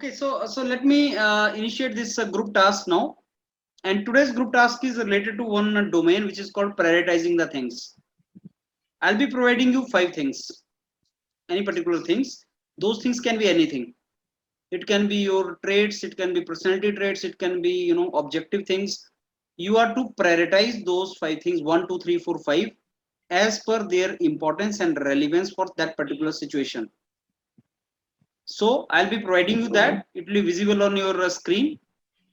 Okay, so let me initiate this group task now. And today's group task is related to one domain which is called prioritizing the things. I'll be providing you 5 things, any particular things. Those things can be anything. It can be your traits, it can be personality traits, it can be objective things. You are to prioritize those 5 things, 1, 2, 3, 4, 5, as per their importance and relevance for that particular situation. So I'll be providing you that. It will be visible on your screen.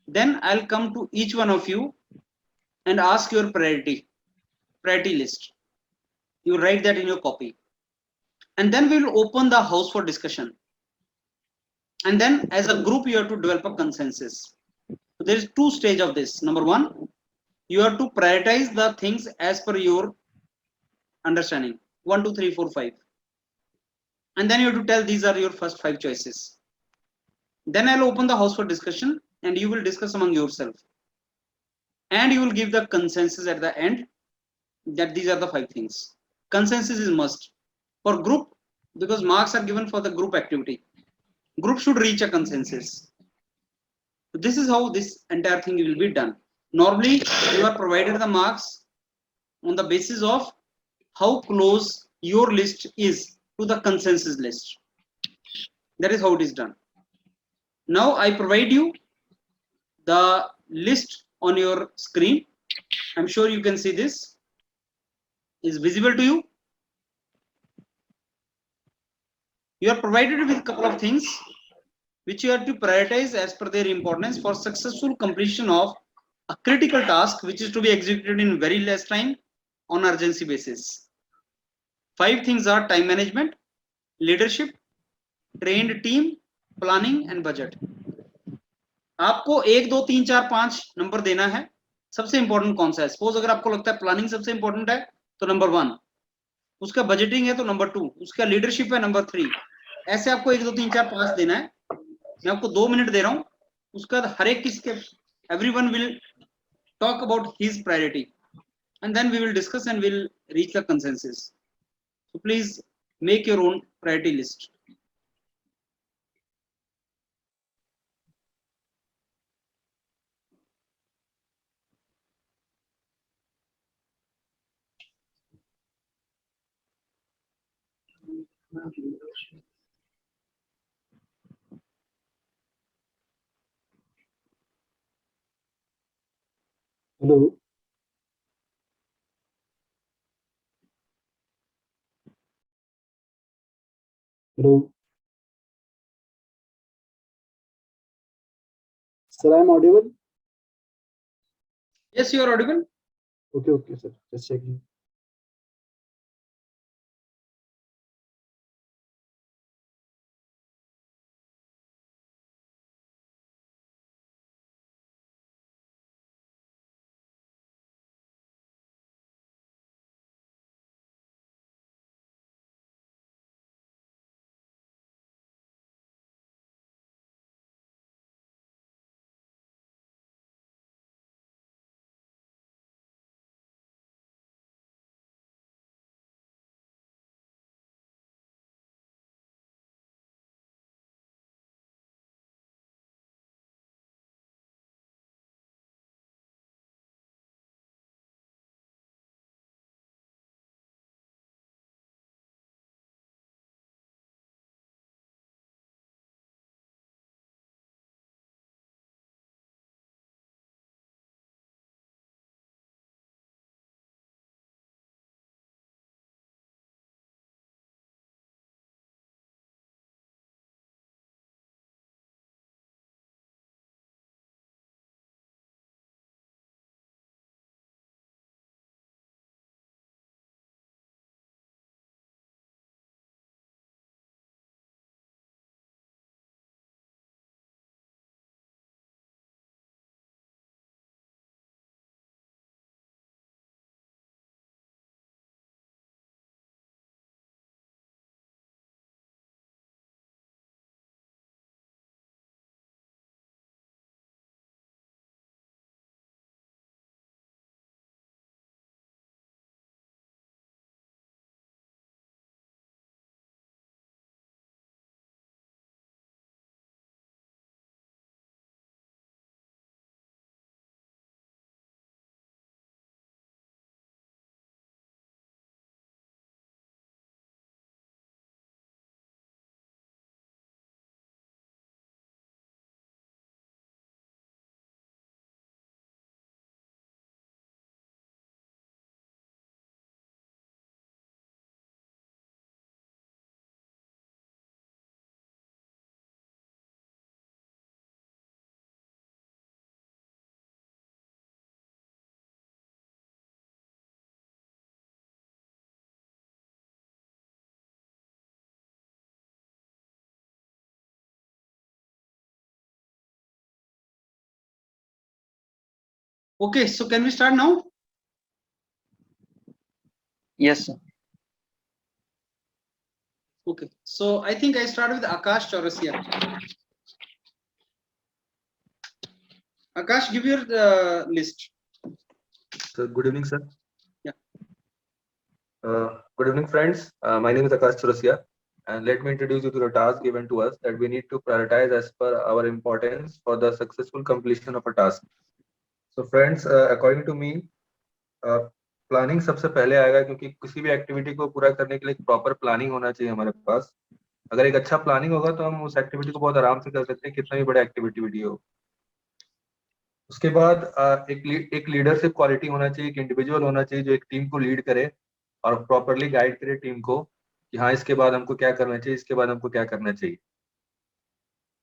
Then I'll come to each one of you and ask your priority list. You write that in your copy, and then we will open the house for discussion. And then as a group you have to develop a consensus. So there is 2 stages of this. Number 1, you have to prioritize the things as per your understanding, 1, 2, 3, 4, 5, and then you have to tell these are your first 5 choices. Then I'll open the house for discussion and you will discuss among yourself, and you will give the consensus at the end that these are the 5 things. Consensus is must for group, because marks are given for the group activity. Group should reach a consensus. So this is how this entire thing will be done. Normally you are provided the marks on the basis of how close your list is to the consensus list. That is how it is done. Now I provide you the list on your screen. I'm sure you can see this is visible to you. You are provided with a couple of things which you have to prioritize as per their importance for successful completion of a critical task which is to be executed in very less time on urgency basis. 5 things are time management, leadership, trained team, planning and budget. आपको 1, 2, 3, 4, 5 number देना है. सबसे important कौन सा है? Suppose अगर आपको लगता है प्लानिंग सबसे इंपॉर्टेंट है तो नंबर 1, उसका बजटिंग है तो नंबर 2, उसका लीडरशिप है नंबर 3. ऐसे आपको 1, 2, 3, 4, 5 देना है. मैं आपको 2 मिनट दे रहा हूं. उसका हर एक किसके everyone will talk about his priority, and then we will discuss and we'll reach the consensus. So please make your own priority list. Hello. Hello. Sir, I'm audible? Yes, you are audible. Okay, sir. Just checking. Okay, so can we start now? Yes, sir. Okay, so I think I start with Akash Chaurasia. Akash, give your list. So good evening, sir. Yeah. Good evening, friends. My name is Akash Churasia, and let me introduce you to the task given to us that we need to prioritize as per our importance for the successful completion of a task. So, friends, according to me, planning सबसे पहले आएगा क्योंकि किसी भी activity को पूरा करने के लिए प्रॉपर प्लानिंग होना चाहिए हमारे पास. अगर एक अच्छा प्लानिंग होगा तो हम उस एक्टिविटी को बहुत आराम से कर सकते हैं, कितना भी बड़ा एक्टिविटी हो. उसके बाद एक लीडरशिप क्वालिटी होना चाहिए, एक इंडिविजुअल होना चाहिए जो एक टीम को लीड करे और प्रॉपरली गाइड करे टीम को कि हाँ इसके बाद हमको क्या करना चाहिए, इसके बाद हमको क्या करना चाहिए.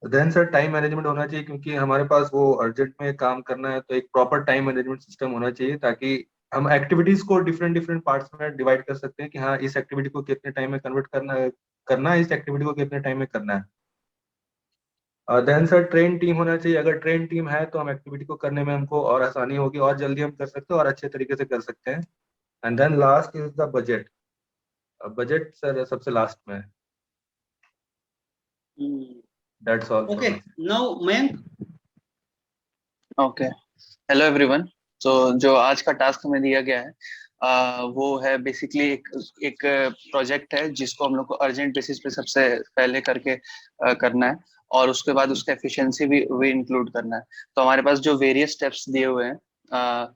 देन सर टाइम मैनेजमेंट होना चाहिए क्योंकि हमारे पास वो अर्जेंट में काम करना है, तो एक प्रॉपर टाइम मैनेजमेंट सिस्टम होना चाहिए ताकि हम एक्टिविटीज को डिफरेंट डिफरेंट पार्ट्स में डिवाइड कर सकते हैं कि हाँ इस एक्टिविटी को कितने टाइम में कन्वर्ट करना है, इस एक्टिविटी को कितने टाइम में करना है. देन सर ट्रेन टीम होना चाहिए. अगर ट्रेन टीम है तो हम एक्टिविटी को करने में हमको और आसानी होगी और जल्दी हम कर सकते हैं और अच्छे तरीके से कर सकते हैं. And then last is the budget. Budget sir सबसे लास्ट में है. That's all. Okay, now Mayank. Okay. Hello everyone. तो जो आज का टास्क हमें दिया गया है वो है बेसिकली एक प्रोजेक्ट है जिसको हम लोग को अर्जेंट बेसिस पे सबसे पहले करके करना है और उसके बाद उसका एफिशिएंसी भी इंक्लूड करना है. तो हमारे पास जो वेरियस स्टेप्स दिए हुए हैं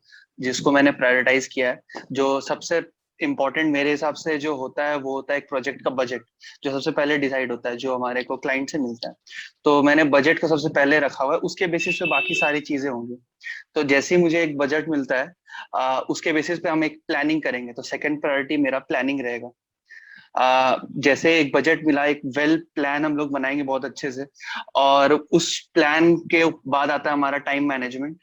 जिसको मैंने प्रायोरिटाइज किया है. जो सबसे इम्पोर्टेंट मेरे हिसाब से जो होता है वो होता है एक प्रोजेक्ट का बजट, जो सबसे पहले डिसाइड होता है जो हमारे को क्लाइंट से मिलता है. तो मैंने बजट को सबसे पहले रखा हुआ है, उसके बेसिस पे बाकी सारी चीजें होंगी. तो जैसे ही मुझे एक बजट मिलता है उसके बेसिस पे हम एक प्लानिंग करेंगे. तो सेकंड प्रायोरिटी मेरा प्लानिंग रहेगा. जैसे एक बजट मिला, एक वेल प्लान हम लोग बनाएंगे बहुत अच्छे से और उस प्लान के बाद आता है हमारा टाइम मैनेजमेंट.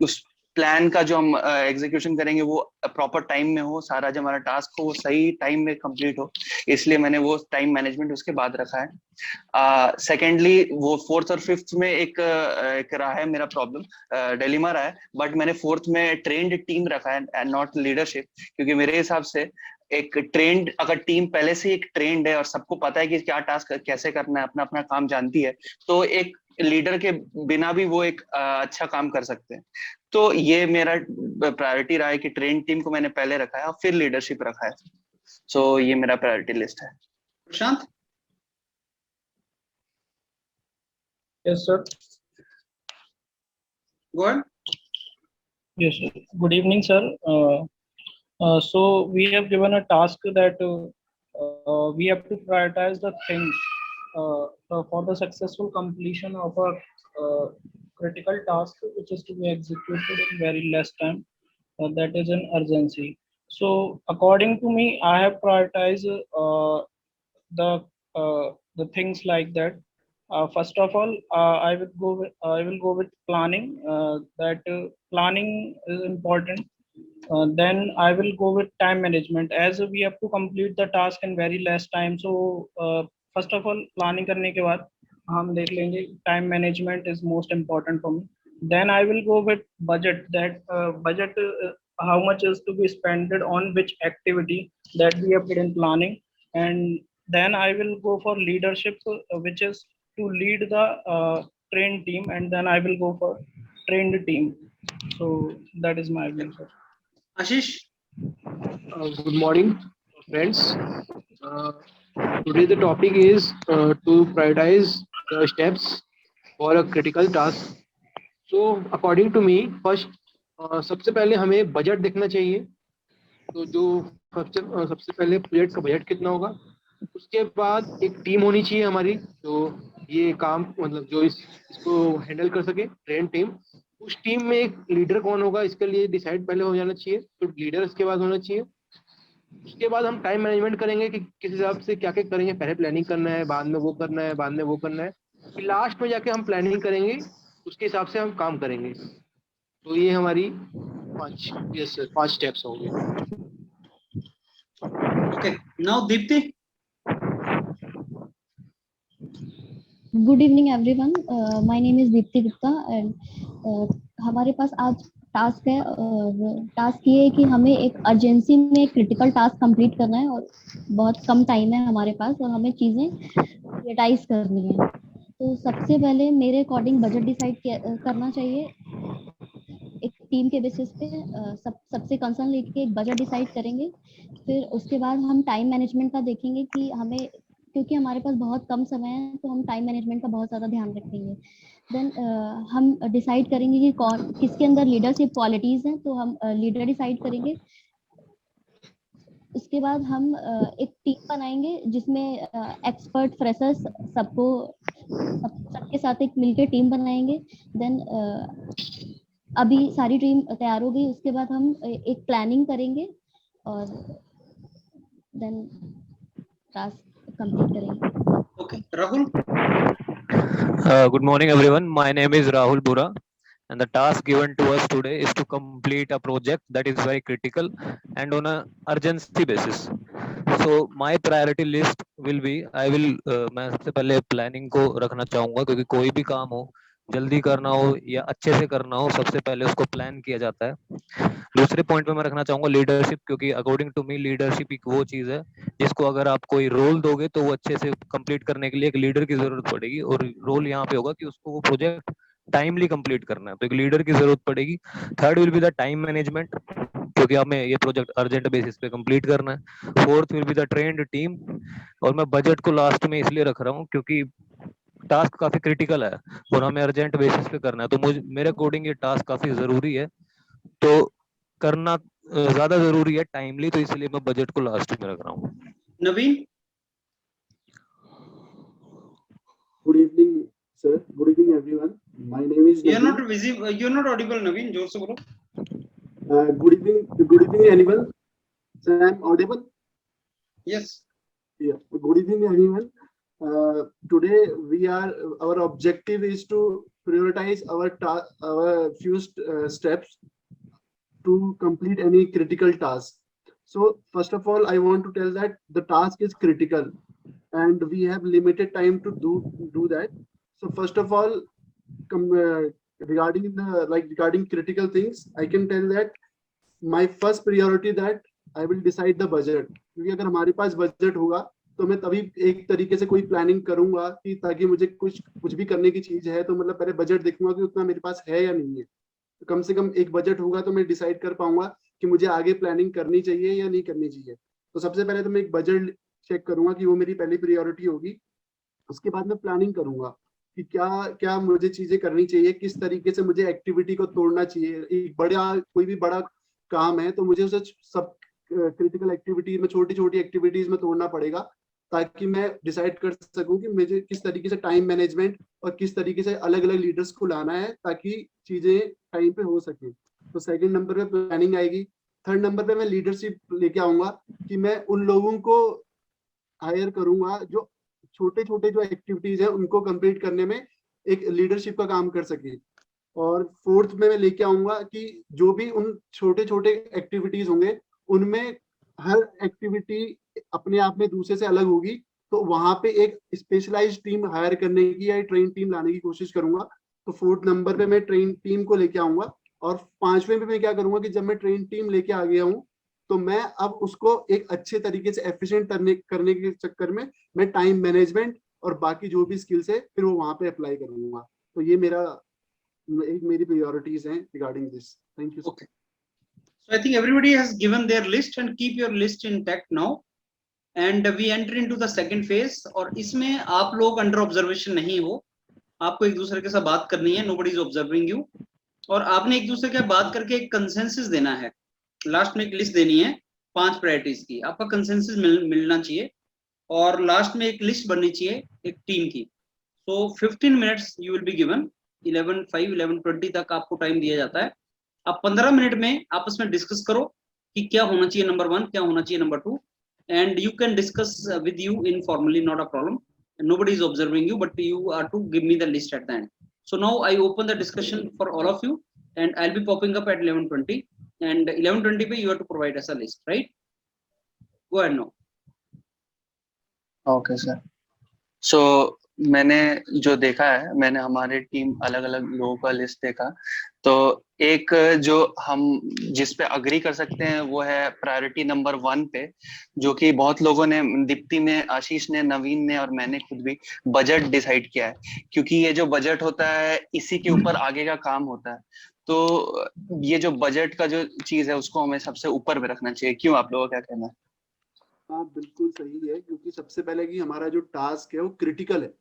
उस प्लान का जो हम एग्जीक्यूशन करेंगे वो प्रॉपर टाइम में हो, सारा जो हमारा टास्क हो वो सही टाइम में कंप्लीट हो, इसलिए मैंने वो टाइम मैनेजमेंट उसके बाद रखा है. सेकेंडली वो फोर्थ और फिफ्थ में एक रहा है मेरा प्रॉब्लम, डिलेमा रहा है, बट मैंने फोर्थ में ट्रेंड टीम रखा है एंड नॉट लीडरशिप. क्योंकि मेरे हिसाब से एक ट्रेंड अगर टीम पहले से एक ट्रेंड है और सबको पता है कि क्या टास्क कैसे करना है, अपना अपना काम जानती है, तो एक लीडर के बिना भी वो एक अच्छा काम कर सकते हैं. तो ये मेरा प्रायोरिटी रहा है कि ट्रेंड टीम को मैंने पहले रखा है और फिर लीडरशिप रखा है. सो ये मेरा प्रायोरिटी लिस्ट है. Prashant. Yes, sir. Go ahead. Yes, sir. Good evening, sir. So we have given a task that we have to prioritize the things for the successful completion of a critical task, which is to be executed in very less time. That is an urgency. So according to me, I have prioritized the things like that. First of all, I will go with planning. That planning is important. Then I will go with time management, as we have to complete the task in very less time. So first of all, planning करने के बाद हम देख लेंगे time management is most important for me. Then I will go with budget. That budget how much is to be spent on which activity that we have put in planning. And then I will go for leadership, which is to lead the trained team, and then I will go for trained team. So that is my view, sir. Ashish. Good morning, friends. Today the topic is to prioritize the steps for a critical task. So according to me, first सबसे पहले हमें budget देखना चाहिए. तो जो सबसे पहले project का बजट कितना होगा, उसके बाद एक टीम होनी चाहिए हमारी जो ये काम मतलब जो इसको हैंडल कर सके, ट्रेन टीम. उस टीम में एक लीडर कौन होगा इसके लिए डिसाइड पहले हो जाना चाहिए, तो लीडर इसके बाद होना चाहिए. उसके बाद हम टाइम मैनेजमेंट करेंगे कि किस हिसाब से क्या क्या करेंगे, पहले प्लानिंग करना है, बाद में वो करना है, बाद में वो करना है, फिर लास्ट में जाके हम प्लानिंग करेंगे, उसके हिसाब से हम काम करेंगे. तो ये हमारी 5 स्टेप्स होंगे. Okay, now Deepti. Good evening everyone. My name is Deepti Gupta and हमारे पास आज टास्क है, और टास्क ये है कि हमें एक अर्जेंसी में क्रिटिकल टास्क कंप्लीट करना है और बहुत कम टाइम है हमारे पास और हमें चीज़ें प्रायोरिटाइज करनी है। तो सबसे पहले मेरे अकॉर्डिंग बजट डिसाइड करना चाहिए एक टीम के बेसिस पे। सबसे कंसर्न लेके एक बजट डिसाइड करेंगे, फिर उसके बाद हम टाइम मैनेजमेंट का देखेंगे कि हमें, क्योंकि हमारे पास बहुत कम समय है तो हम टाइम मैनेजमेंट का बहुत ज़्यादा ध्यान रखेंगे। देन हम डिसाइड करेंगे कि कौन किसके अंदर लीडरशिप क्वालिटीज़ हैं, तो हम लीडर डिसाइड करेंगे। उसके बाद हम एक टीम बनाएंगे जिसमें एक्सपर्ट फ्रेशर्स सबके साथ एक मिलकर टीम बनाएंगे। देन अभी सारी टीम तैयार हो गई, उसके बाद हम एक प्लानिंग करेंगे और देन टास्क कंप्लीट करेंगे। Okay, Rahul. Good morning, everyone. My name is Rahul Bura, and the task given to us today is to complete a project that is very critical and on an urgency basis. So my priority list will be, मैं सबसे पहले planning को रखना चाहूंगा, क्योंकि कोई भी काम हो, जल्दी करना हो या अच्छे से करना हो, सबसे पहले उसको प्लान किया जाता है। दूसरे पॉइंट पे मैं रखना चाहूंगा लीडरशिप, क्योंकि अकॉर्डिंग टू मी लीडरशिप एक वो चीज है जिसको अगर आप कोई रोल दोगे तो वो अच्छे से कंप्लीट करने के लिए एक लीडर की जरूरत पड़ेगी, और रोल यहाँ पे होगा कि उसको वो प्रोजेक्ट टाइमली कंप्लीट करना है, तो एक लीडर की जरूरत पड़ेगी। Third will be the time management, क्योंकि हमें ये प्रोजेक्ट अर्जेंट बेसिस पे कंप्लीट करना है। Fourth will be the trained team, और मैं बजट को लास्ट में इसलिए रख रहा हूँ क्योंकि टास्क काफी क्रिटिकल है और हमें अर्जेंट बेसिस पे करना है, तो मुझे मेरे अकॉर्डिंग ये टास्क काफी जरूरी है, तो करना ज्यादा जरूरी है टाइमली, तो इसलिए मैं बजट को लास्ट में रख रहा हूँ। Naveen. Good evening, sir. Good evening, everyone. My name is You're Naveen. not visible. You're not audible, Naveen. जोर से बोलो. Good evening. Good evening, anyone. Sir, I'm audible. Yes. Yeah. Good evening, everyone. Today our objective is to prioritize our few steps to complete any critical task. So first of all, I want to tell that the task is critical and we have limited time to do that. So first of all, regarding critical things, I can tell that my first priority that I will decide the budget. क्योंकि अगर हमारे पास budget होगा तो मैं तभी एक तरीके से कोई प्लानिंग करूंगा कि ताकि मुझे कुछ भी करने की चीज है तो मतलब पहले बजट देखूंगा कि उतना मेरे पास है या नहीं है। तो कम से कम एक बजट होगा तो मैं डिसाइड कर पाऊंगा कि मुझे आगे प्लानिंग करनी चाहिए या नहीं करनी चाहिए। तो सबसे पहले तो मैं एक बजट चेक करूंगा कि वो मेरी पहली प्रायोरिटी होगी। उसके बाद मैं प्लानिंग करूंगा कि क्या क्या मुझे चीजें करनी चाहिए, किस तरीके से मुझे एक्टिविटी को तोड़ना चाहिए। एक कोई भी बड़ा काम है तो मुझे उसे सब क्रिटिकल एक्टिविटी में छोटी छोटी एक्टिविटीज में तोड़ना पड़ेगा ताकि मैं डिसाइड कर सकूं कि मुझे किस तरीके से टाइम मैनेजमेंट और किस तरीके से अलग अलग लीडर्स को लाना है ताकि चीजें टाइम पे हो सके। तो सेकंड नंबर पे प्लानिंग आएगी। थर्ड नंबर पे मैं लीडरशिप लेके आऊंगा कि मैं उन लोगों को हायर करूंगा जो छोटे छोटे जो एक्टिविटीज है उनको कंप्लीट करने में एक लीडरशिप का काम कर सके। और फोर्थ में मैं लेके आऊंगा कि जो भी उन छोटे छोटे एक्टिविटीज होंगे उनमें हर एक्टिविटी अपने आप में दूसरे से अलग होगी, तो वहां पे एक स्पेशलाइज्ड टीम हायर करने की या ट्रेन टीम लाने की कोशिश करूंगा। तो फोर्थ नंबर पे मैं ट्रेन टीम को लेके आऊंगा। और पांचवें पे मैं क्या करूंगा कि जब मैं ट्रेन टीम लेके आ गया हूँ तो मैं अब उसको एक अच्छे तरीके से एफिशिएंट करने के चक्कर में मैं टाइम मैनेजमेंट और बाकी जो भी स्किल्स है फिर वो वहां पे अप्लाई करूंगा। तो ये मेरी प्रायोरिटीज हैं regarding this. Thank you. Okay. So I think everybody has given their list and keep your list intact now. And we enter into the second phase. और इसमें आप लोग अंडर ऑब्जर्वेशन नहीं हो, आपको एक दूसरे के साथ बात करनी है। Nobody is observing you. और आपने एक दूसरे के बात करके एक कंसेंसस देना है। लास्ट में एक लिस्ट देनी है 5 प्रायोरिटीज की, आपका कंसेंसस मिलना चाहिए और लास्ट में एक लिस्ट बननी चाहिए एक टीम की। So 15 minutes you will be given. 11:05 11:20 तक आपको टाइम दिया जाता है। आप 15 मिनट में आपस में डिस्कस करो कि क्या होना चाहिए नंबर 1, क्या होना चाहिए number 2, and you can discuss with you informally, not a problem. Nobody is observing you, but you are to give me the list at the end. So now I open the discussion for all of you and I'll be popping up at 11:20 and 11:20 पे you have to provide us a list, right? Go ahead now. Okay sir. So मैंने जो देखा है, मैंने हमारे team अलग अलग लोगों का लिस्ट देखा, तो एक जो हम जिस पे अग्री कर सकते हैं वो है प्रायोरिटी नंबर 1 पे, जो कि बहुत लोगों ने, दीप्ति ने, आशीष ने, नवीन ने और मैंने खुद भी बजट डिसाइड किया है, क्योंकि ये जो बजट होता है इसी के ऊपर आगे का काम होता है। तो ये जो बजट का जो चीज है उसको हमें सबसे ऊपर पे रखना चाहिए। क्यों, आप लोगों का क्या कहना है? हाँ बिल्कुल सही है, क्योंकि सबसे पहले कि हमारा जो टास्क है वो क्रिटिकल है,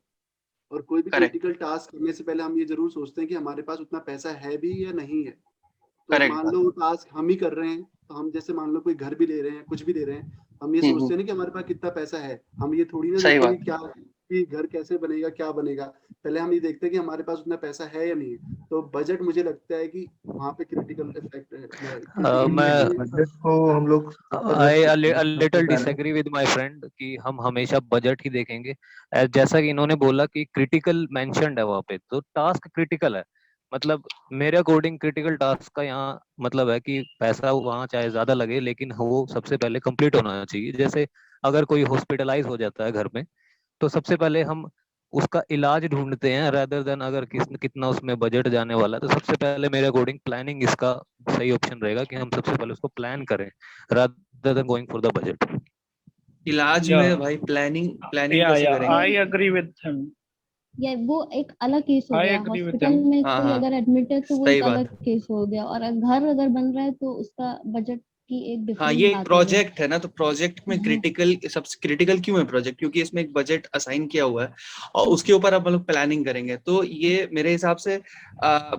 और कोई भी करेक्ट, क्रिटिकल टास्क करने से पहले हम ये जरूर सोचते हैं कि हमारे पास उतना पैसा है भी या नहीं है। तो करेक्ट मान बात। लो वो टास्क हम ही कर रहे हैं, तो हम जैसे मान लो कोई घर भी ले रहे हैं, कुछ भी ले रहे हैं, हम ये सोचते हैं ना कि हमारे पास कितना पैसा है। हम ये थोड़ी ना सही देखते बात। कि क्या कि घर कैसे बनेगा, क्या बनेगा। पहले हम ये देखते हैं कि हमारे पास उतना पैसा है या नहीं है। तो बजट मुझे लगता है कि वहाँ पे क्रिटिकल इफेक्ट है, क्रिटिकल मैं नहीं है। बजट को हम लोग ऊपर रख आई सकते हैं सबसे लिटिल पहले। डिसएग्री विद माय फ्रेंड कि हम हमेशा बजट ही देखेंगे। जैसा कि इन्होंने बोला कि क्रिटिकल मेंशन्ड है वहाँ पे, तो टास्क क्रिटिकल है। मतलब मेरे अकॉर्डिंग क्रिटिकल टास्क का यहाँ मतलब है कि पैसा वहाँ चाहे ज्यादा लगे लेकिन वो सबसे पहले कंप्लीट होना चाहिए। जैसे अगर कोई हॉस्पिटलाइज हो जाता है घर में, तो सबसे पहले हम उसका इलाज ढूंढते हैं रादर देन अगर कितना उसमें बजट जाने वाला है। तो सबसे पहले मेरे अकॉर्डिंग प्लानिंग इसका सही ऑप्शन रहेगा कि हम सबसे पहले उसको प्लान करें rather than going for the budget. इलाज या में भाई प्लानिंग प्लानिंग या कैसे करेंगे? I agree with him. या वो एक अलग केस हो आई गया, एग्री विद हॉस्पिटल हिम। में हाँ कोई हाँ, अगर एडमिट है तो वो सही एक अलग बात। केस हो गया, और घर अगर बन रहा है तो उसका बजट की एक हाँ, डिफरेंट ये एक बात है वो। प्रोजेक्ट है ना, तो प्रोजेक्ट में हाँ क्रिटिकल, सबसे क्रिटिकल क्यों है प्रोजेक्ट? क्योंकि इसमें एक बजट असाइन किया हुआ है और उसके ऊपर अब हम लोग प्लानिंग करेंगे। तो ये मेरे हिसाब से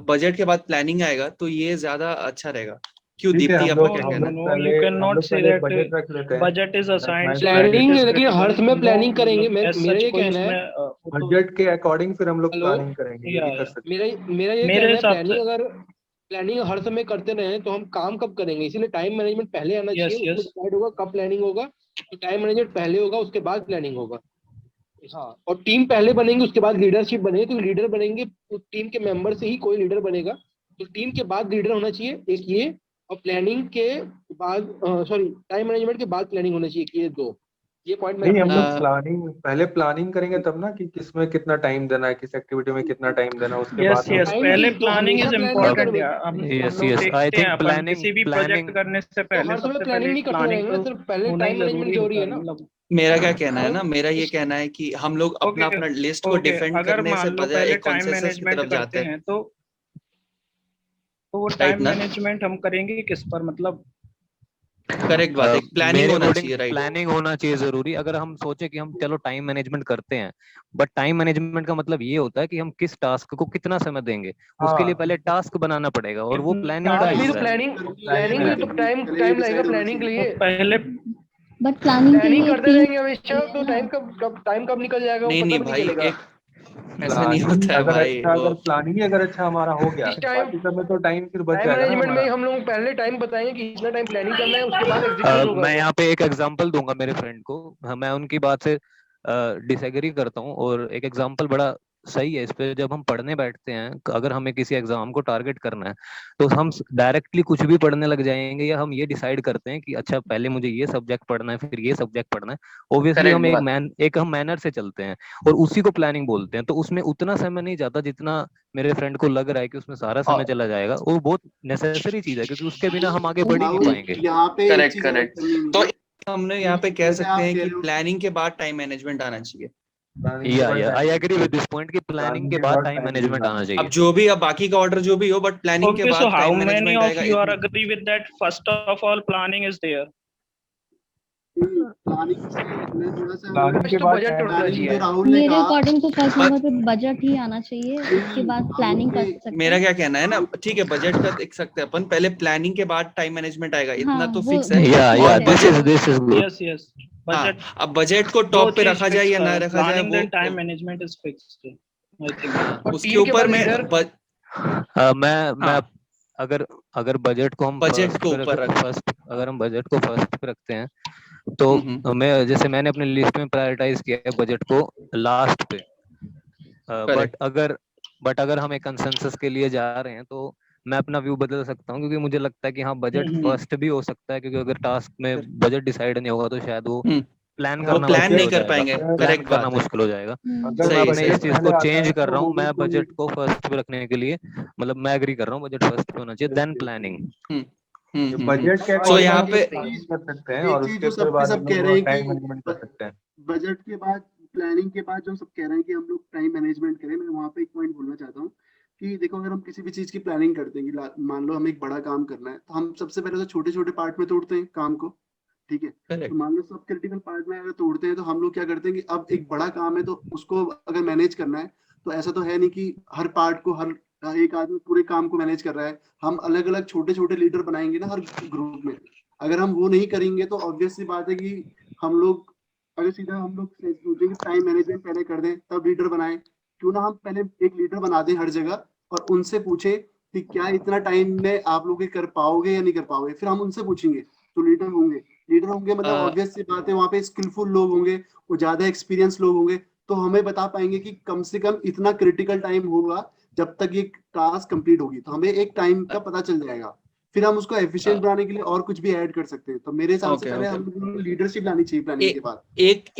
बजट के बाद प्लानिंग आएगा तो ये ज्यादा अच्छा रहेगा। क्यों ठीक है, दीप्ति, आपका No, क्या no, कहना no, है? no. You हम cannot लोग say पहले एक that बजट रख लेते हैं। budget is assigned My so that it planning, is लेकिन critical. हर्ष में No, प्लानिंग करेंगे। मतलब as मेरा such ये कोई कहना है, उसमें वो तो बजट के अकॉर्डिंग फिर हम लोग हेलो, प्लानिंग करेंगे, ये भी कर या सकते मेरा ये मेरे कहना है, हिसाब से प्लानिंग हर समय करते रहे तो हम काम कब करेंगे? इसीलिए टाइम मैनेजमेंट पहले आना चाहिए, यस उसमें यस डिसाइड होगा कब प्लानिंग होगा। तो टाइम मैनेजमेंट पहले होगा, उसके बाद प्लानिंग होगा। हाँ, और टीम पहले बनेंगे, उसके बाद लीडरशिप बनेगी। तो लीडर बनेंगे तो टीम के मेंबर से ही कोई लीडर बनेगा। तो टीम के बाद लीडर होना चाहिए एक ये, और प्लानिंग के बाद, सॉरी, टाइम मैनेजमेंट के बाद प्लानिंग होना चाहिए कि ये दो, ये पॉइंट मैं नहीं, हम रखना लोग चाहता हूँ। पहले प्लानिंग करेंगे तब ना, कि किसमें कितना टाइम देना है, किस एक्टिविटी में कितना टाइम देना है, उसके यस बाद हम यस लोग टाइम पहले की प्लानिंग। तो प्लानिंग हमेशा इज प्लान नहीं इम्पोर्टेंट करेंगे। यार। हम यस लोग यस आई देखते हैं थिंक अपन किसी भी प्रोजेक्ट प्लानिंग करने से तो पहले हर समय सबसे पहले प्लानिंग नहीं एक करते प्लानिंग रहेंगे ना, तो सिर्फ पहले होना ही टाइम मैनेजमेंट जरूरी जरूरी होता है है। ना। मतलब मेरा क्या कहना है हमें ना, मेरा ये इस कहना है कि हम लोग अपना ओके अपना लिस्ट को ओके, डिफेंड अगर करने से मान लो बजाय पहले एक टाइम कॉन्सेंसस की मैनेजमेंट तरफ करते जाते हैं। हैं तो वो राइट टाइम ना? मैनेजमेंट हम करेंगे किस पर? मतलब करेक्ट बात है, प्लानिंग मेरे होना अकॉर्डिंग चाहिए, राइट। प्लानिंग होना चाहिए जरूरी। अगर हम सोचे कि हम चलो टाइम मैनेजमेंट करते हैं, बट टाइम मैनेजमेंट का मतलब ये होता है कि हम किस टास्क को कितना समय देंगे। उसके लिए हाँ, पहले टास्क बनाना पड़ेगा और वो प्लानिंग का टास्क कितना भी तो हिस्सा है। प्लानिंग करके प्लानिंग भी तो मैनेजमेंट टाइम पहले ये टाइम लगेगा डिसाइड होना प्लानिंग के चाहिए। तो लिए। पहले बट प्लानिंग के प्लानिंग लिए करते टीम रहेंगे हमेशा तो ना। टाइम कब निकल जाएगा वो नहीं पता नहीं भी नहीं भाई, चलेगा। एक ऐसा नहीं होता है भाई वो। अगर प्लानिंग ही अगर अच्छा हमारा हो गया इस तो टाइम बाकी सब में तो टाइम फिर बच टाइम जाएगा ना मैनेजमेंट में हमारा। हम लोग पहले टाइम बताएंगे कि इतना टाइम प्लानिंग करना है, उसके बाद एग्जीक्यूट होगा मैं वो। यहाँ पे एक एग्जांपल दूंगा मेरे फ्रेंड को। मैं उनकी बात से डिसएग्री करता हूँ, और एक एग्जांपल बड़ा सही है इस पे। जब हम पढ़ने बैठते हैं, अगर हमें किसी एग्जाम को टारगेट करना है, तो हम डायरेक्टली कुछ भी पढ़ने लग जाएंगे, या हम ये डिसाइड करते हैं कि अच्छा पहले मुझे ये सब्जेक्ट पढ़ना है फिर ये सब्जेक्ट पढ़ना है। ऑब्वियसली करेक्ट हम बात। हम मैनर से चलते हैं और उसी को प्लानिंग बोलते हैं। तो उसमें उतना समय नहीं जाता जितना मेरे फ्रेंड को लग रहा है कि उसमें सारा समय और चला जाएगा। वो बहुत नेसेसरी चीज है, क्योंकि उसके बिना हम आगे बढ़ ही नहीं राहुल, पाएंगे। यहाँ पे एक करेक्ट चीज ऐड करेक्ट। करनी है तो मुझे हमने कि यहाँ पे कह जैसे सकते आप हैं कह कि रहे हो। प्लानिंग के बाद टाइम मैनेजमेंट आना चाहिए। प्लानिंग के बाद या time I agree with this point कि प्लानिंग प्लानिंग के के बाद बाद टाइम टाइम मैनेजमेंट आना मैनेजमेंट। अब चाहिए। जो भी, अब बाकी का ऑर्डर जो भी हो, बट प्लानिंग के okay, so बाद how time many management of आएगा, you are इतना। agree with that? First of all, planning is there. Planning से मैं थोड़ा सा प्लानिंग के तो बाद बजट टाइम होना प्लानिंग जो चाहिए। राहुल ने मेरे कहा अकॉर्डिंग तो फर्स्ट पर नंबर पे बजट ही आना चाहिए, उसके कि बाद राहुल प्लानिंग के कर सकते मेरा हैं। क्या कहना है ना, राहुल ठीक है, बजट का देख सकते हैं अपन, पहले प्लानिंग के बाद टाइम मैनेजमेंट आएगा, हाँ इतना तो वो फिक्स है। वो तो या और फिक्स है। This budget, is good. Yes yes, हाँ, budget अब बजट को दो टॉप पे चीज रखा जाए फिक्स या ना कर, रखा जाए प्लानिंग वो, then time management is fixed I think. हाँ, और उसके टीम के ऊपर बाद में लीडर। मैं हाँ, अगर अगर बजट को हम बजट फर्स्ट को पे रख ऊपर रख। फर्स्ट अगर हम बजट को फर्स्ट पे रखते हैं, तो हम्म। मैं जैसे मैंने अपनी लिस्ट में प्रायोरिटाइज किया है बजट को लास्ट पे। But correct. अगर हम एक कंसेंसस के लिए जा रहे हैं, तो मैं अपना व्यू बदल सकता हूँ, क्योंकि मुझे लगता है कि हाँ बजट हम्म फर्स्ट भी हो सकता है, क्योंकि अगर टास्क में बजट डिसाइड नहीं होगा तो शायद वो हम्म प्लान वो करना plan मुश्किल नहीं हो कर जाएगा, पाएंगे, प्लान correct करना बात है। मुश्किल हो जाएगा। अगर तो मैं सही, अपने सही। इस चीज को पहले आता चेंज है कर तो रहा हूँ, वो भी मैं बोलेंगे। बजट को फर्स्ट पे रखने के लिए, मतलब मैं एग्री कर रहा हूँ बजट फर्स्ट पे होना चाहिए, देन प्लानिंग। बजट के सो अकॉर्डिंग यहाँ हम पे प्लानिंग कर सकते हैं एक और चीज उसके जो सब के बाद सब हम कह रहे लोग हैं टाइम कि मैनेजमेंट कर सकते हैं। बजट के बाद प्लानिंग के बाद जो सब कह रहे हैं कि हम लोग टाइम मैनेजमेंट करें, मैं वहां पे एक पॉइंट बोलना चाहता हूँ कि देखो, अगर हम किसी भी चीज की प्लानिंग करते हैं कि मान लो हमें एक बड़ा काम करना है, तो हम सबसे पहले तो छोटे छोटे पार्ट में तोड़ते हैं काम को, ठीक है। तो करेक्ट, मान लो सब क्रिटिकल पार्ट में अगर तोड़ते हैं, तो हम लोग क्या करते हैं कि अब एक बड़ा काम है तो उसको अगर मैनेज करना है, तो ऐसा तो है नहीं कि हर पार्ट को हर एक आदमी पूरे काम को मैनेज कर रहा है। हम अलग अलग छोटे छोटे लीडर बनाएंगे ना हर ग्रुप में। अगर हम वो नहीं करेंगे तो ऑब्वियस सी बात है कि हम लोग, अगर सीधा हम लोग सोचें कि टाइम मैनेजमेंट पहले कर दें तब लीडर बनाएं, क्यों ना हम पहले एक लीडर बना दें हर जगह और उनसे पूछें कि क्या इतना टाइम में आप लोग ये कर पाओगे या नहीं कर पाओगे। फिर हम उनसे पूछेंगे तो लीडर होंगे मतलब ऑब्वियस सी बात है, वहाँ पे स्किलफुल लोग होंगे, वो ज्यादा एक्सपीरियंस लोग होंगे, तो हमें बता पाएंगे कि कम से कम इतना क्रिटिकल टाइम होगा जब तक ये टास्क कंप्लीट होगी, तो हमें एक टाइम का पता चल जाएगा। फिर हम उसको एफिशिएंट बनाने के लिए और कुछ भी ऐड कर सकते हैं। तो मेरे हिसाब से ओके, पहले ओके। हम लीडरशिप लानी चाहिए प्लानिंग के बाद।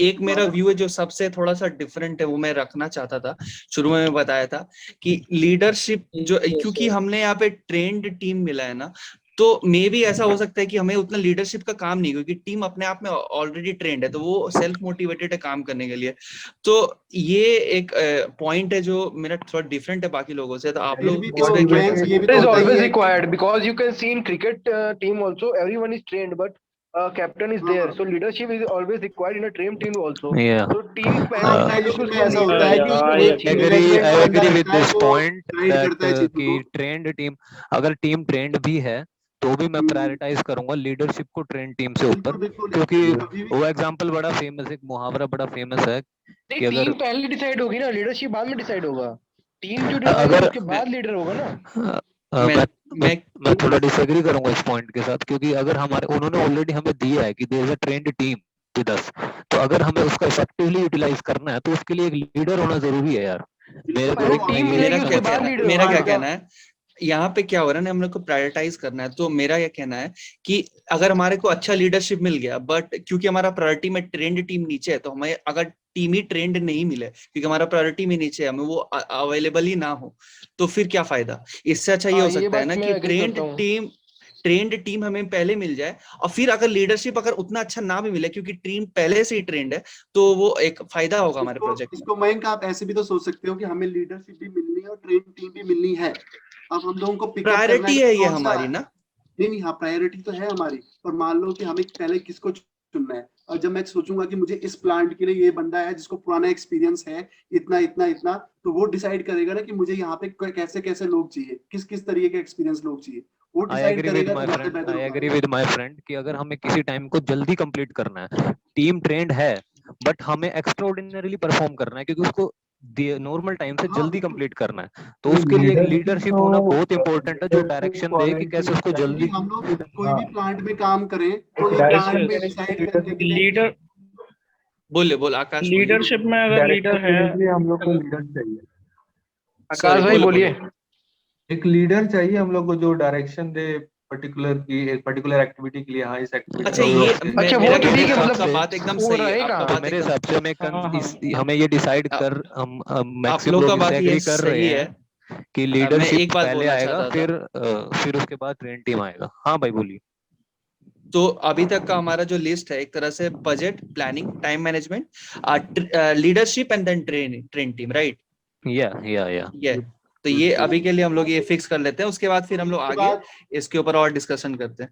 एक मेरा व्यू है जो सबसे थोड़ा सा डिफरेंट है, वो मैं रखना चाहता था। शुरू में मैं बताया था कि लीडरशिप जो, क्योंकि हमने यहाँ पे ट्रेंड टीम मिला है ना, तो मे भी ऐसा हो सकता है कि हमें उतना लीडरशिप का काम नहीं, क्योंकि टीम अपने आप में ऑलरेडी ट्रेंड है, तो वो सेल्फ मोटिवेटेड है काम करने के लिए। तो ये एक पॉइंट है जो मेरा थोड़ा डिफरेंट है बाकी लोगों से, तो आप फिर लोग भी इस तो पे क्या मैं कर सकते ये भी It तो is होता ही always है। required because you can see in cricket team also everyone is trained, but captain is there. So leadership is always required in a trained team also. Yeah. So team organisation में ऐसा होता leader है होना कि चाहिए एक team agree में। Management आई का बंदा एग्री विद रहता है, दिस वो पॉइंट गाइड करता है दैट चीजों कि को। ट्रेंड टीम, अगर टीम ट्रेंड भी है तो भी मैं प्रायोरिटाइज करूंगा लीडरशिप को ट्रेंड टीम से ऊपर, बिल्कुल बिल्कुल। क्योंकि कभी भी वो एग्जांपल बड़ा फेमस, एक मुहावरा बड़ा फेमस है नहीं, कि अगर टीम पहले डिसाइड होगी ना, लीडरशिप बाद में डिसाइड होगा। टीम जो डिसाइड होगी अगर उसके बाद लीडर होगा ना। मैं मैं मैं थोड़ा डिसएग्री करूंगा इस पॉइंट के साथ, क्योंकि अगर हमारे उन्होंने ऑलरेडी हमें दिया है कि there is a trained team with us, तो अगर हमें उसका इफेक्टिवली यूटिलाइज करना है तो उसके लिए एक लीडर होना जरूरी है यार। मेरे पहले ग्रुप में टीम ये मिलेगी मेरा क्या उसके बाद कहना लीडर मेरा होगा क्या ना। कहना है, यहाँ पे क्या हो रहा है ना, हम लोग को प्रायोरिटाइज करना है। तो मेरा ये कहना है कि अगर हमारे को अच्छा लीडरशिप मिल गया, बट क्योंकि हमारा प्रायोरिटी में ट्रेंड टीम नीचे है, तो हमें अगर टीम ही ट्रेंड नहीं मिले क्योंकि हमारा प्रायोरिटी में नीचे है, हमें वो अवेलेबल ही ना हो, तो फिर क्या फायदा। इससे अच्छा ये हाँ, हो ये सकता है बात ना मैं कि एग्री करता हूँ। ट्रेंड टीम हमें पहले मिल जाए, और फिर अगर लीडरशिप अगर उतना अच्छा ना भी मिले क्योंकि टीम पहले से ही ट्रेंड है, तो वो एक फायदा होगा हमारे प्रोजेक्ट में। इसको मयंक आप ऐसे भी तो सोच सकते हो कि हमें लीडरशिप भी मिलनी है और ट्रेन टीम भी मिलनी है। अब हम लोगों को पिकअप करना है प्रायोरिटी कि है ये कौन सा। हमारी ना। नहीं नहीं, हाँ प्रायोरिटी तो है हमारी, और मान लो कि हमें पहले किसको चुनना है। और जब मैं सोचूंगा कि मुझे इस प्लांट के लिए ये बंदा है जिसको पुराना एक्सपीरियंस है, इतना इतना इतना, तो वो डिसाइड करेगा ना कि मुझे यहाँ पे कैसे कैसे लोग चाहिए, किस किस तरीके के एक्सपीरियंस लोग चाहिए, वो आई डिसाइड एग्री विद करेगा माय तो ज्यादा फ्रेंड, बेहतर आई होगा। एग्री विद माय फ्रेंड कि अगर हमें किसी टाइम को जल्दी कंप्लीट करना है, टीम ट्रेंड है बट हमें एक्स्ट्राऑर्डिनरी परफॉर्म करना है, क्योंकि उसको नॉर्मल टाइम से हाँ जल्दी बिल्कुल। कंप्लीट करना है, तो उसके लिए एक लीडरशिप होना बहुत इंपॉर्टेंट है, जो डायरेक्शन दे कि कैसे उसको कभी भी जल्दी। हम लोग कोई भी प्लांट में काम करें तो एक यस, प्लांट में यस। डिसाइड करने के लिए लीडर, बोल आकाश बोलिए। लीडरशिप में अगर लीडर डायरेक्शन है, देने के लिए हम लोग को लीडर चाहिए। सॉरी, आकाश भाई बोलिए। एक लीडर चाहिए हम लोग को जो डायरेक्शन दे पर्टिकुलर की, एक पर्टिकुलर एक्टिविटी के लिए। हाँ, इस एक्टिविटी अच्छा, में ये अच्छा, वो मेरा तो क्या ठीक कहना है, है, हिसाब आपका मतलब से बात एकदम वो सही है, रहेगा। आपका तो बात मेरे एकदम हिसाब से हमें हमें ये डिसाइड आप, कर, हम आप मैक्सिमम लोग का लोग इससे बात ये एग्री कर रहे सही है। हैं कि मैं लीडरशिप एक बात पहले बोलना आएगा, चाहता था। फिर उसके बाद ट्रेन टीम आएगा। हाँ भाई बोलिए। तो अभी तक का हमारा जो लिस्ट है, एक तरह से budget, planning, time management, leadership and then train team, right. या ये तो ये अभी के लिए हम लोग ये फिक्स कर लेते हैं, उसके बाद फिर हम लोग इसके आगे बाद इसके ऊपर और डिस्कशन करते हैं।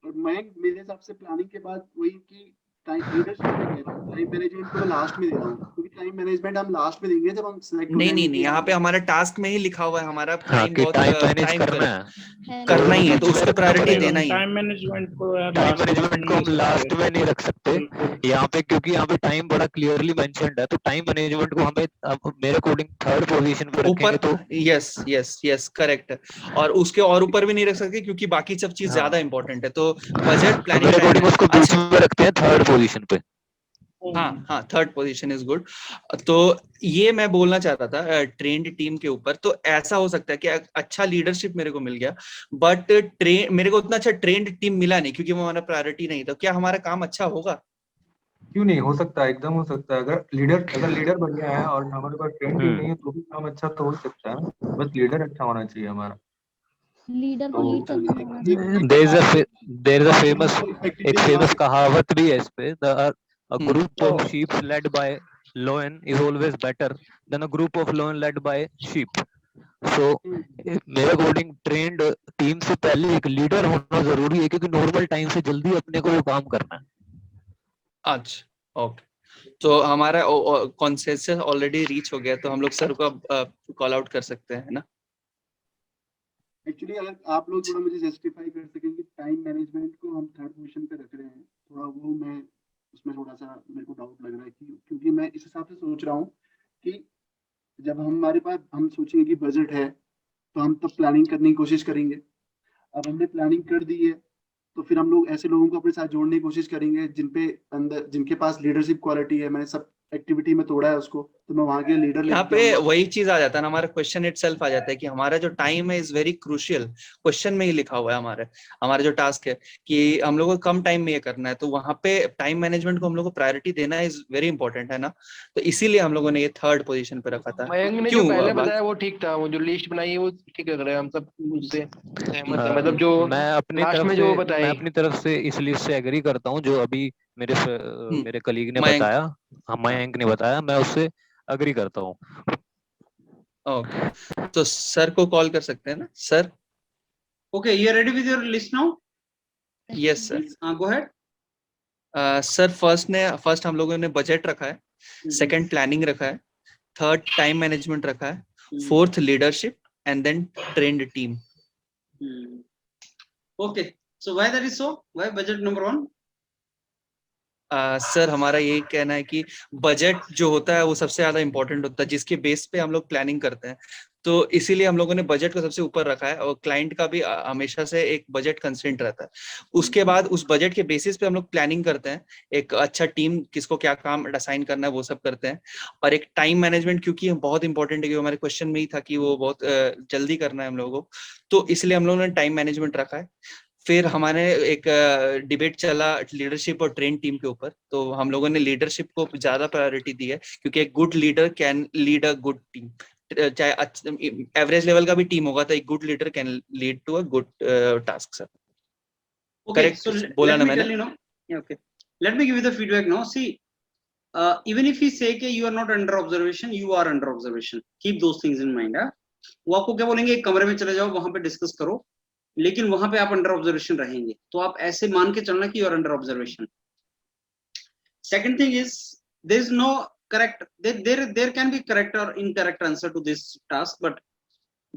मैं, मेरे हिसाब से प्लानिंग के बाद वही कि टाइम लीडरशिप मैं कह रहा हूँ, टाइम मैनेजमेंट को मैं लास्ट में दे रहा हूँ, क्योंकि टाइम मैनेजमेंट हम लास्ट में देंगे जब हम सिलेक्ट हो नहीं जाएंगे नहीं नहीं, कि यहाँ पे हाँ। हमारा टास्क में ही लिखा हुआ है, हमारा हाँ टाइम कि बहुत टाइम मैनेज टाइम करना है ना। करना ही है, तो बीच में उसको रखना प्रायोरिटी पड़ेगा। देना ही है। टाइम मैनेजमेंट को यार टाइम लास्ट में तो मैनेजमेंट को नहीं हम लास्ट सकते। में नहीं रख सकते बिल्कुल। यहाँ पे, क्योंकि यहाँ पे टाइम बड़ा क्लियरली मेंशन्ड है, तो टाइम मैनेजमेंट को हमें मेरे अकॉर्डिंग थर्ड पोजीशन पे ऊपर, रखेंगे तो। Yes yes yes, correct. और उसके और ऊपर भी नहीं रख सकते क्योंकि बाकी सब चीज ज्यादा हाँ, इंपॉर्टेंट है, तो बजट, तो प्लानिंग, मेरे टाइम। अकॉर्डिंग उसको बीच अच्छा, में रखते हैं थर्ड पोजीशन पे। हाँ हाँ, थर्ड पोजीशन इज गुड। तो ये मैं बोलना चाहता था ट्रेंड टीम के ऊपर। तो ऐसा हो सकता है कि अच्छा लीडरशिप मेरे को मिल गया, बट मेरे को उतना अच्छा ट्रेंड टीम मिला नहीं क्योंकि वो हमारा प्रायोरिटी नहीं था। क्या हमारा काम अच्छा होगा? क्यों नहीं हो सकता है, एकदम हो सकता है। अगर लीडर बढ़िया है और हमारे पास ट्रेन टीम नहीं है तो भी काम अच्छा तो हो सकता है। बस लीडर अच्छा होना चाहिए हमारा। लीडर को तो लीड करना आना ये चाहिए। there is a आप there is a आप famous लोगों को एक effectively famous चलाओगे। कहावत भी है इस पे, a hmm, group of sheep led by lion is always better than a group of lion led by sheep. So मेरे अकॉर्डिंग ट्रेंड टीम से पहले एक लीडर होना जरूरी है, क्योंकि नॉर्मल टाइम से जल्दी अपने को वो काम करना है। अच्छा ओके, तो हमारा कॉन्सेंसस ऑलरेडी रीच हो गया, तो हम लोग सर को कॉल आउट कर सकते हैं, है ना? एक्चुअली अगर आप लोग थोड़ा मुझे जस्टिफाई कर सकें कि टाइम मैनेजमेंट को हम थर्ड पोजीशन पे रख रहे हैं, थोड़ा वो मैं उसमें थोड़ा सा मेरे को डाउट लग रहा है कि क्योंकि मैं इस हिसाब से सोच रहा हूँ कि जब हमारे पास हम सोचेंगे कि बजट है तो हम तब प्लानिंग करने की कोशिश करेंगे। अब हमने प्लानिंग कर दी है तो फिर हम लोग ऐसे लोगों को अपने साथ जोड़ने की कोशिश करेंगे जिनके पास लीडरशिप क्वालिटी है। मैंने सब एक्टिविटी में तोड़ा है उसको, तो मैं वहां के लीडर यहाँ लेके पे आऊंगा। वही चीज आ जाता है ना, हमारा क्वेश्चन इटसेल्फ आ जाता है कि हमारा जो टाइम है इज वेरी क्रूशियल। क्वेश्चन में ही लिखा हुआ है हमारे हमारा जो टास्क है कि हम लोगों को कम टाइम में ये करना है, तो वहां पे टाइम मैनेजमेंट को हम लोग को प्रायोरिटी देना इज वेरी इंपॉर्टेंट, है ना? तो इसीलिए हम लोगों ने ये थर्ड पोजीशन पे रखा था। मयंक ने जो क्यों पहले बताया वो ठीक था, वो जो लिस्ट बनाई है वो ठीक लग रहा है, हम सब उससे सहमत है। मतलब जो लास्ट में जो मैं बताई। अपनी तरफ से इस लिस्ट से एग्री करता हूँ, जो अभी मेरे कलीग ने मयंक, बताया, मयंक ने बताया, मैं उससे अग्री करता हूँ। ओके, तो सर को कॉल कर सकते हैं ना sir? Okay, you are ready with your list now? Yes sir. Go ahead. Sir first हम लोगों ने बजट रखा है, सेकंड प्लानिंग रखा है, थर्ड टाइम मैनेजमेंट रखा है, fourth leadership, and then trained team. Okay, so why that is so? Why budget number 1? Sir हमारा यही कहना है कि बजट जो होता है वो सबसे ज्यादा इंपॉर्टेंट होता है, जिसके बेस पे हम लोग प्लानिंग करते हैं। तो इसीलिए हम लोगों ने बजट को सबसे ऊपर रखा है, और क्लाइंट का भी हमेशा से एक बजट कंस्ट्रेंट रहता है। उसके बाद उस बजट के बेसिस पे हम लोग प्लानिंग करते हैं, एक अच्छा टीम किसको क्या काम असाइन करना है वो सब करते हैं। और एक टाइम मैनेजमेंट, क्योंकि बहुत इंपॉर्टेंट है, कि हमारे क्वेश्चन में ही था कि वो बहुत जल्दी करना है हम लोगों को, तो इसलिए हम लोगों ने टाइम मैनेजमेंट रखा है। फिर हमारे एक डिबेट चला लीडरशिप और ट्रेन टीम के ऊपर, तो हम लोगों ने लीडरशिप को ज्यादा प्रायोरिटी दी है, क्योंकि एक good leader can lead a good team. चाहे एवरेज लेवल का भी टीम होगा तो एक good leader can lead to a good task sir. Okay, correct so बोला let ना me मैंने? tell you now. Yeah, okay. Let me give you the feedback now. See, even if we say कि you are not under observation, you are under observation. Keep those things in mind. वो आपको क्या बोलेंगे, एक कमरे में चले जाओ, वहां पे डिस्कस करो, लेकिन वहां पे आप अंडर ऑब्जर्वेशन रहेंगे, तो आप ऐसे मान के चलना कि you are under observation. Second thing is, there is no correct, there can be correct or incorrect answer to this task, but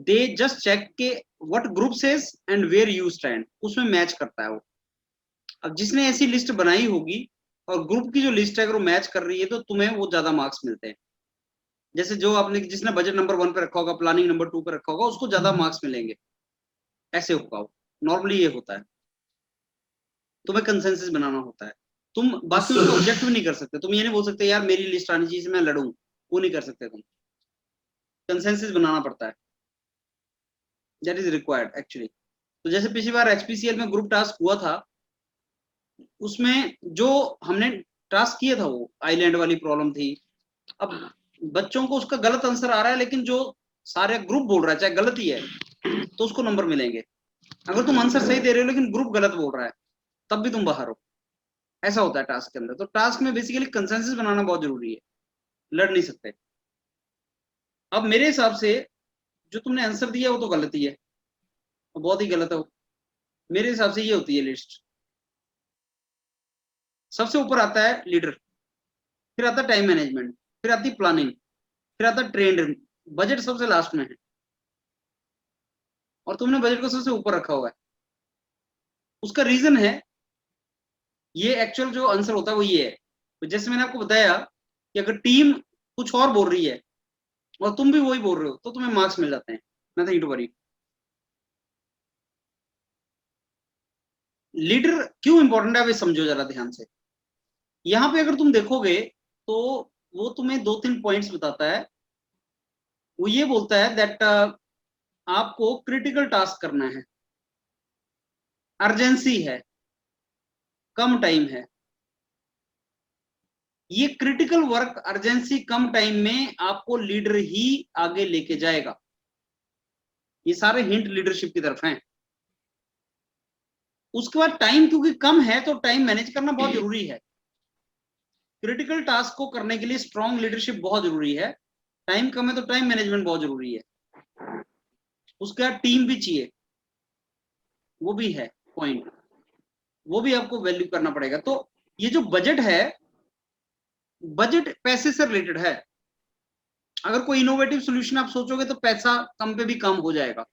they just check के what group says and where you stand, उसमें match करता है वो। अब जिसने ऐसी list बनाई होगी और ग्रुप की जो लिस्ट है अगर वो मैच कर रही है तो तुम्हें वो ज्यादा मार्क्स मिलते हैं। जैसे जो आपने जिसने बजट नंबर 1 पे रखा होगा, प्लानिंग नंबर 2 पे रखा होगा, उसको ज्यादा मार्क्स मिलेंगे। ऐसे होगा, नॉर्मली ये होता है। तुम्हें कंसेंसस बनाना होता है, तुम बाकी उसको ऑब्जेक्ट भी नहीं कर सकते। तुम ये नहीं बोल सकते यार मेरी लिस्ट आनी चाहिए मैं लड़ूं, वो नहीं कर सकते तुम। कंसेंसस बनाना पड़ता है, दैट इज रिक्वायर्ड एक्चुअली। तो जैसे पिछली बार एचपीसीएल में ग्रुप टास्क हुआ था, उसमें जो हमने टास्क किया था वो आइलैंड वाली प्रॉब्लम थी। अब बच्चों को उसका गलत आंसर आ रहा है, लेकिन जो सारे ग्रुप बोल रहा है चाहे गलत ही है तो उसको नंबर मिलेंगे। अगर तुम आंसर सही दे रहे हो लेकिन ग्रुप गलत बोल रहा है तब भी तुम बाहर हो। ऐसा होता है टास्क के अंदर। तो टास्क में बेसिकली कंसेंसस बनाना बहुत जरूरी है, लड़ नहीं सकते। अब मेरे हिसाब से जो तुमने आंसर दिया वो तो गलत ही है, बहुत ही गलत है वो। मेरे हिसाब से ये होती है लिस्ट। सबसे ऊपर आता है लीडर, फिर आता है टाइम मैनेजमेंट, फिर आती है प्लानिंग, फिर आता है ट्रेंड, बजट सबसे लास्ट में है। और तुमने बजट को सबसे ऊपर रखा हुआ है। उसका रीजन है, ये एक्चुअल जो आंसर होता है वो ये है। तो जैसे मैंने आपको बताया कि अगर टीम कुछ और बोल रही है और तुम भी वही बोल रहे हो तो तुम्हें मार्क्स मिल जाते हैं, नथिंग टू वरी। लीडर क्यों इंपॉर्टेंट है, अभी समझो जरा ध्यान से। यहां पे अगर तुम देखोगे तो वो तुम्हें 2-3 पॉइंट्स बताता है। वो ये बोलता है दैट आपको क्रिटिकल टास्क करना है, अर्जेंसी है, कम टाइम है, ये क्रिटिकल वर्क अर्जेंसी कम टाइम में आपको लीडर ही आगे लेके जाएगा। ये सारे हिंट लीडरशिप की तरफ हैं। उसके बाद टाइम क्योंकि कम है तो टाइम मैनेज करना बहुत जरूरी है। क्रिटिकल टास्क को करने के लिए स्ट्रॉन्ग लीडरशिप बहुत जरूरी है। टाइम कम है तो टाइम मैनेजमेंट बहुत जरूरी है। उसके बाद टीम भी चाहिए, वो भी है पॉइंट, वो भी आपको वैल्यू करना पड़ेगा। तो ये जो बजट है, बजट पैसे से रिलेटेड है। अगर कोई इनोवेटिव सोल्यूशन आप सोचोगे तो पैसा कम पे भी काम हो जाएगा।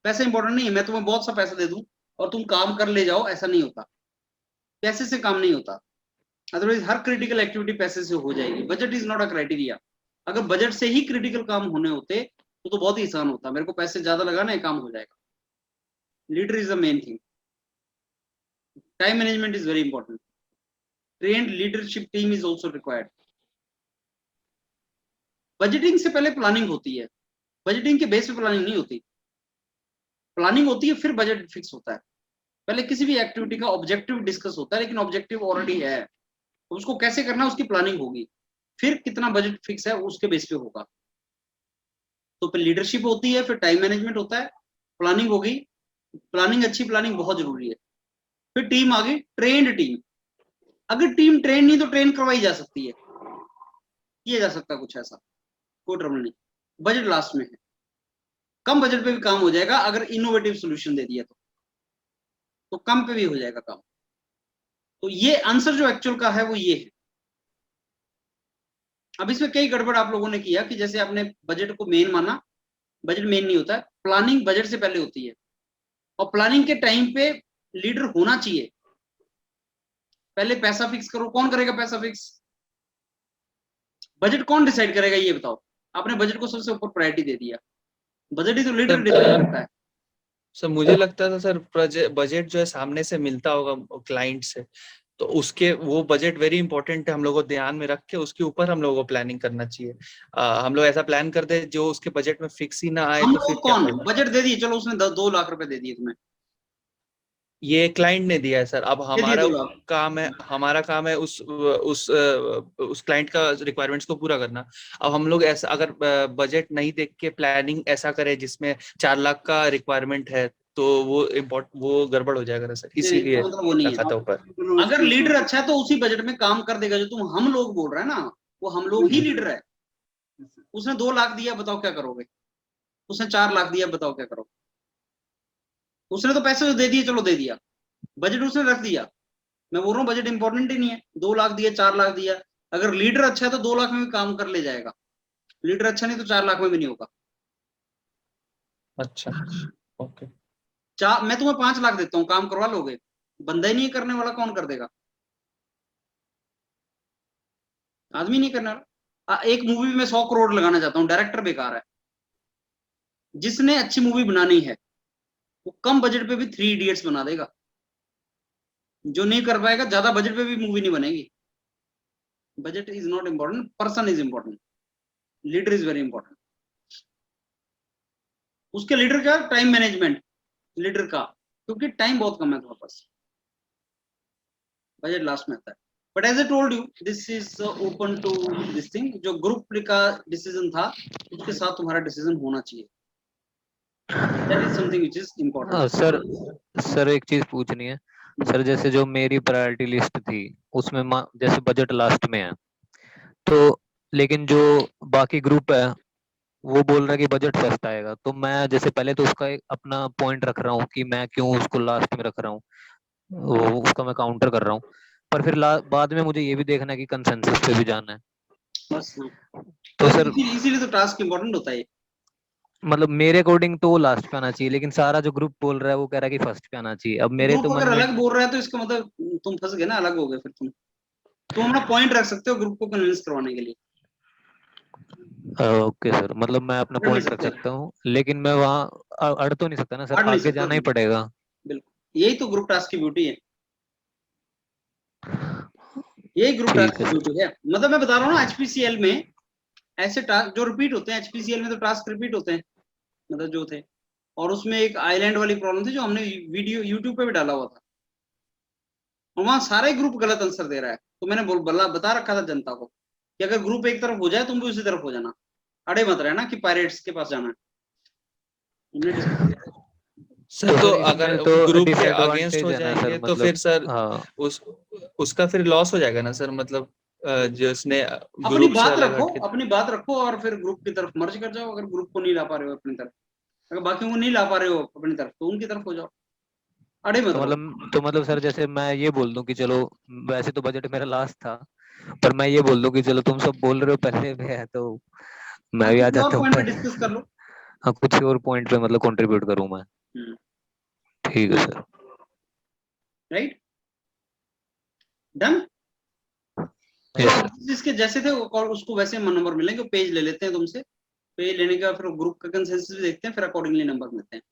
पैसा इंपॉर्टेंट नहीं है, मैं तुम्हें बहुत सा पैसा दे दूं और तुम काम कर ले जाओ, ऐसा नहीं होता। पैसे से काम नहीं होता, अदरवाइज हर क्रिटिकल एक्टिविटी पैसे से हो जाएगी। Budget is not a criteria. अगर बजट से ही क्रिटिकल काम होने होते तो बहुत ही आसान होता। मेरे को पैसे ज्यादा लगाना है, काम हो जाएगा। Leader is the main thing. Time management is very important. Trained leadership team is also required. Budgeting से पहले प्लानिंग होती है, बजटिंग के बेस पे प्लानिंग नहीं होती। प्लानिंग होती है फिर बजट फिक्स होता है। पहले किसी भी एक्टिविटी का ऑब्जेक्टिव डिस्कस होता है, लेकिन ऑब्जेक्टिव ऑलरेडी है, उसको कैसे करना है उसकी प्लानिंग होगी, फिर कितना बजट फिक्स है उसके बेस पे होगा। तो फिर लीडरशिप होती है, फिर टाइम मैनेजमेंट होता है, प्लानिंग होगी। प्लानिंग, अच्छी प्लानिंग बहुत जरूरी है। फिर टीम आ गई, ट्रेन्ड टीम। अगर टीम ट्रेन नहीं तो ट्रेन करवाई जा सकती है, किया जा सकता है कुछ ऐसा, कोई ट्रबल नहीं। बजट लास्ट में है, कम बजट पे भी काम हो जाएगा अगर इनोवेटिव सोल्यूशन दे दिया तो कम पे भी हो जाएगा काम। तो ये आंसर जो एक्चुअल का है वो ये है। अब इसमें कई गड़बड़ आप लोगों ने किया कि जैसे आपने बजट को मेन माना। बजट मेन नहीं होता है, प्लानिंग बजट से पहले होती है। और प्लानिंग के टाइम पे लीडर होना चाहिए। पहले पैसा फिक्स करो। कौन करेगा पैसा फिक्स? बजट कौन डिसाइड करेगा ये बताओ? आपने बजट को सबसे ऊपर प्रायोरिटी दे दिया। बजट ही तो लीडर डिसाइड करता है। सर मुझे लगता था सर बजट जो है सामने से मिलता होगा क्लाइंट से, तो उसके वो बजट वेरी इंपॉर्टेंट है। हम लोग को ध्यान में रख के उसके ऊपर हम लोगों को प्लानिंग करना चाहिए। हम लोग ऐसा प्लान कर दे जो उसके बजट में फिक्स ही ना आए हम तो फिर लोग क्या कौन फायदा? बजट दे दिए, चलो उसने 2 लाख रुपए दे दिए तुम्हें, ये क्लाइंट ने दिया है सर। अब दे दिए हमारा 2 लाख। हमारा काम है उस क्लाइंट का रिक्वायरमेंट्स को पूरा करना। अब हम लोग ऐसा अगर बजट नहीं देख के प्लानिंग ऐसा करें जिसमें 4 लाख का रिक्वायरमेंट है तो वो गड़बड़ हो जाएगा ना सर, इसीलिए इसका मतलब वो नहीं रखा है। था ऊपर। अगर लीडर अच्छा है तो उसी बजट में काम कर देगा। जो तुम हम लोग बोल रहे हैं ना, वो हम लोग ही लीडर है। उसने 2 लाख दिया, बताओ क्या करोगे? उसने 4 लाख दिया, बताओ क्या करोगे? उसने तो पैसे जो दे दिए, चलो दे दिया, बजट उसने रख दिया। मैं बोल रहा हूँ बजट इंपॉर्टेंट ही नहीं है। 2 लाख दिया, 4 लाख दिया, अगर लीडर अच्छा है तो 2 लाख में भी काम कर ले जाएगा। लीडर अच्छा नहीं तो 4 लाख में भी नहीं होगा। अच्छा, ओके। मैं तुम्हें 5 लाख देता हूँ, काम करवा लोगे? बंदा ही नहीं करने वाला, कौन कर देगा? आदमी नहीं करने वाला। एक मूवी में 100 करोड़ लगाना चाहता हूँ, डायरेक्टर बेकार है। जिसने अच्छी मूवी बनानी है वो कम बजट पे भी 3 इडियट्स बना देगा। जो नहीं कर पाएगा, ज्यादा बजट पे भी मूवी नहीं बनेगी। Budget is not important, person is important. Leader is very important. उसके लीडर का टाइम मैनेजमेंट, लीडर का, क्योंकि टाइम बहुत कम है तुम्हारे पास। बजट लास्ट में आता है। But as a told you, this is open to this thing. जो ग्रुप का डिसीजन था उसके साथ तुम्हारा डिसीजन होना चाहिए। That is something which is important. Sir एक चीज पूछनी है सर। जैसे जो मेरी प्रायोरिटी लिस्ट थी उसमें जैसे बजट लास्ट में है, तो लेकिन जो बाकी ग्रुप है वो बोल रहा है कि बजट फर्स्ट आएगा। तो मैं जैसे पहले तो उसका एक अपना पॉइंट रख रहा हूँ कि मैं क्यों उसको लास्ट में रख रहा हूँ, उसका मैं काउंटर कर रहा हूँ। पर फिर बाद में मुझे ये भी देखना है कि कंसेंसस पे भी जाना है। बस तो सर इसीलिए तो टास्क इंपॉर्टेंट होता है। मतलब मेरे अकॉर्डिंग तो वो लास्ट पे आना चाहिए, लेकिन सारा जो ग्रुप बोल रहा है वो कह रहा है कि फर्स्ट पे आना चाहिए। अब मेरे ग्रुप तो मन अगर में अलग बोल रहा है तो इसका मतलब तुम फंस गए ना, अलग हो गए। फिर तुम अपना पॉइंट रख सकते हो ग्रुप को कन्विंस करवाने के लिए। ओके सर, मतलब मैं अपना अड़ नहीं पॉइंट रख सकते, सकता हूँ, लेकिन मैं वहाँ अड़ तो नहीं सकता ना सर, अड़ नहीं आगे सकते जाना ही तुम। पड़ेगा। बिल्कुल, यही तो ग्रुप टास्क की ब्यूटी है। यही ग्रुप टास्क ठीक की है सर। ब्यूटी है। मतलब मैं बता रहा हूँ ना, एचपीसीएल में ऐसे टास्क जो रिपीट होते हैं, एचपीसीएल में तो टास्क रिपीट होते हैं, मतलब जो थे। और उसमें एक आइलैंड वाली प्रॉब्लम थी जो हमने वीडियो यूट्यूब पे भी डाला हुआ था। और वहां सारा ही ग्रुप गलत आंसर दे रहा है, तो मैंने बता रखा था जनता को कि अगर ग्रुप एक तरफ हो जाए तुम भी उसी तरफ हो जाना, अड़े मत रहना कि पायरेट्स के पास जाना है। हमने discuss किया है। सर तो इसमें अगर तो ग्रुप के disadvantage अगेंस्ट हो है ना सर, जाएंगे तो मतलब फिर सर हाँ उसका फिर लॉस हो जाएगा ना सर, मतलब जिसने अपनी ग्रुप से बात अलग रखो, हटके अपनी बात रखो और फिर ग्रुप की तरफ मर्ज कर जाओ। अगर ग्रुप को नहीं ला पा रहे हो अपनी तरफ, अगर बाकी को नहीं ला पा रहे हो अपनी तरफ, तो उनकी तरफ हो जाओ, अड़े मत रहो। तो मतलब सर जैसे मैं ये बोल दूं कि चलो, वैसे तो बजट मेरा लास्ट था, पर मैं ये बोल दूं कि चलो तुम सब बोल रहे हो पहले में है, तो मैं हाँ, भी आ किसी और जाता हूँ पॉइंट पे पहले। डिस्कस कर लो। हाँ, कुछ और पॉइंट पे मतलब कंट्रीब्यूट करूँ मैं। हम्म, ठीक है sir. Right, done. Yes sir. जिसके जैसे थे और उसको वैसे नंबर मिलेंगे। पेज ले लेते हैं तुमसे, पेज लेने के बाद फिर ग्रुप का कंसेंसस भी देखते हैं, फिर अकॉर्डिंगली नंबर मिलते हैं।